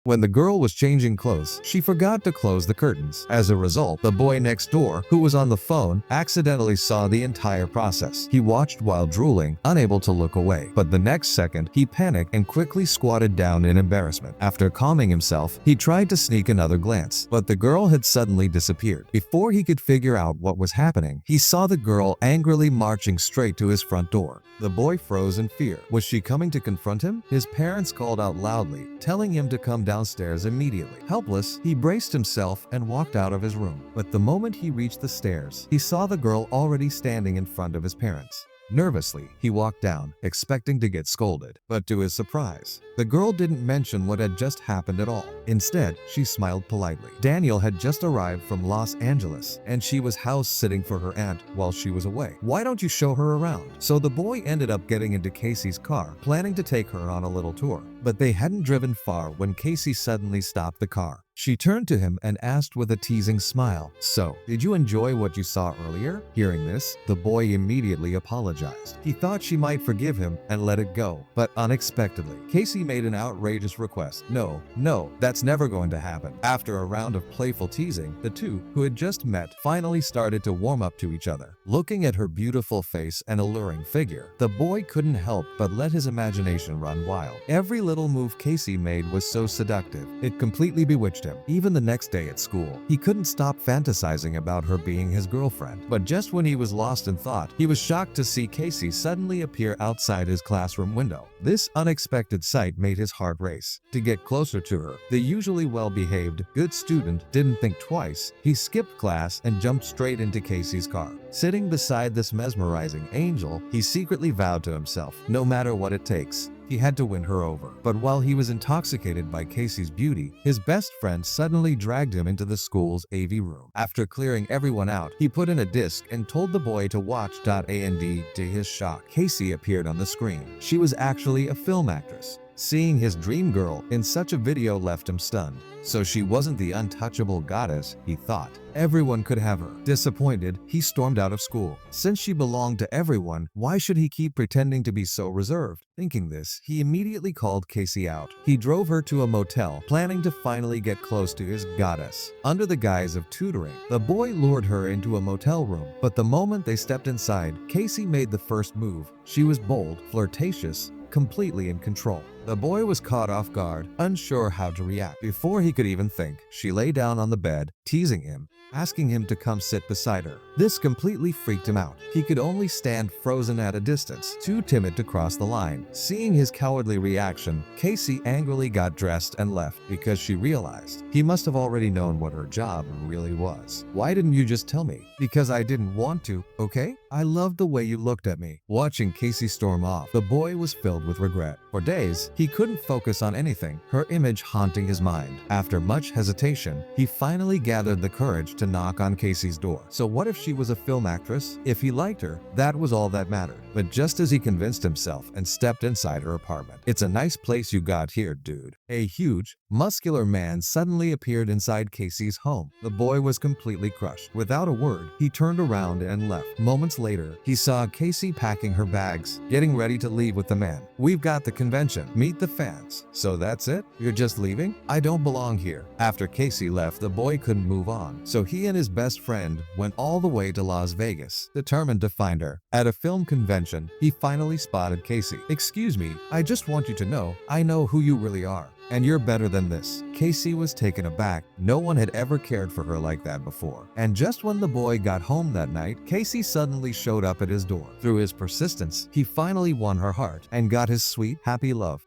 When the girl was changing clothes, she forgot to close the curtains. As a result, the boy next door, who was on the phone, accidentally saw the entire process. He watched while drooling, unable to look away. But the next second, he panicked and quickly squatted down in embarrassment. After calming himself, he tried to sneak another glance, but the girl had suddenly disappeared. Before he could figure out what was happening, he saw the girl angrily marching straight to his front door. The boy froze in fear. Was she coming to confront him? His parents called out loudly, telling him to come downstairs immediately. Helpless, he braced himself and walked out of his room. But the moment he reached the stairs, he saw the girl already standing in front of his parents. Nervously, he walked down, expecting to get scolded. But to his surprise, the girl didn't mention what had just happened at all. Instead, she smiled politely. Danielle had just arrived from Los Angeles, and she was house-sitting for her aunt while she was away. Why don't you show her around? So the boy ended up getting into Casey's car, planning to take her on a little tour. But they hadn't driven far when Casey suddenly stopped the car. She turned to him and asked with a teasing smile, "So, did you enjoy what you saw earlier?" Hearing this, the boy immediately apologized. He thought she might forgive him and let it go, but unexpectedly, Casey made an outrageous request. No, that's never going to happen. After a round of playful teasing, the two, who had just met, finally started to warm up to each other. Looking at her beautiful face and alluring figure, the boy couldn't help but let his imagination run wild. Every little move Casey made was so seductive, it completely bewitched him. Even the next day at school, he couldn't stop fantasizing about her being his girlfriend. But just when he was lost in thought, he was shocked to see Casey suddenly appear outside his classroom window. This unexpected sight made his heart race. To get closer to her, the usually well-behaved, good student didn't think twice. He skipped class and jumped straight into Casey's car. Sitting beside this mesmerizing angel, he secretly vowed to himself, no matter what it takes, he had to win her over. But while he was intoxicated by Casey's beauty, his best friend suddenly dragged him into the school's AV room. After clearing everyone out, he put in a disc and told the boy to watch. And to his shock, Casey appeared on the screen. She was actually a film actress. Seeing his dream girl in such a video left him stunned. So she wasn't the untouchable goddess he thought. Everyone could have her. Disappointed, he stormed out of school. Since she belonged to everyone, why should he keep pretending to be so reserved? Thinking this, he immediately called Casey out. He drove her to a motel, planning to finally get close to his goddess. Under the guise of tutoring, the boy lured her into a motel room. But the moment they stepped inside, Casey made the first move. She was bold, flirtatious, completely in control. The boy was caught off guard, unsure how to react. Before he could even think, she lay down on the bed, teasing him, asking him to come sit beside her. This completely freaked him out. He could only stand frozen at a distance, too timid to cross the line. Seeing his cowardly reaction, Casey angrily got dressed and left because she realized he must have already known what her job really was. "Why didn't you just tell me?" "Because I didn't want to, okay? I loved the way you looked at me." Watching Casey storm off, the boy was filled with regret. For days, he couldn't focus on anything, her image haunting his mind. After much hesitation, he finally gathered the courage to knock on Casey's door. So what if she was a film actress? If he liked her, that was all that mattered. But just as he convinced himself and stepped inside her apartment, "It's a nice place you got here, dude." A huge, muscular man suddenly appeared inside Casey's home. The boy was completely crushed. Without a word, he turned around and left. Moments later, he saw Casey packing her bags, getting ready to leave with the man. "We've got the convention. Meet the fans." "So that's it? You're just leaving? I don't belong here." After Casey left, the boy couldn't move on. So he and his best friend went all the way to Las Vegas, determined to find her. At a film convention, he finally spotted Casey. "Excuse me, I just want you to know, I know who you really are. And you're better than this." Casey was taken aback. No one had ever cared for her like that before. And just when the boy got home that night, Casey suddenly showed up at his door. Through his persistence, he finally won her heart and got his sweet, happy love.